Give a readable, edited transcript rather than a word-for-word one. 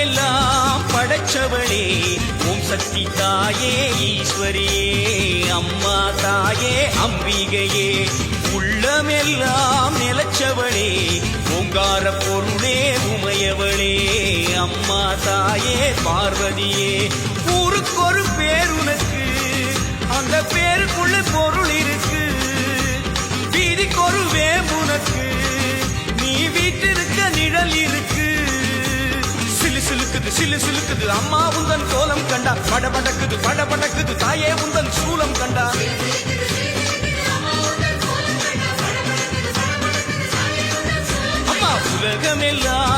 உலகமெல்லாம் படைச்சவளே ஓம் சக்தி தாயே ஈஸ்வரியே அம்மா தாயே அம்பிகையே உள்ளமெல்லாம் நிலச்சவளே ஓங்கார பொருளே உமையவளே அம்மா தாயே பார்வதியே ஊருக்கொரு பேர் உனக்கு அந்த பேருக்குள்ள பொருள் இருக்கு வீதிக்கொரு வேம்புனக்கு நீ வீட்டிருக்க நிழல் இருக்கு சிலு சிலுக்குது அம்மா உந்தன் கோலம் கண்டா படபடக்குது தாயே உந்தன் சூலம் கண்டா அம்மா உலகமெல்லாம்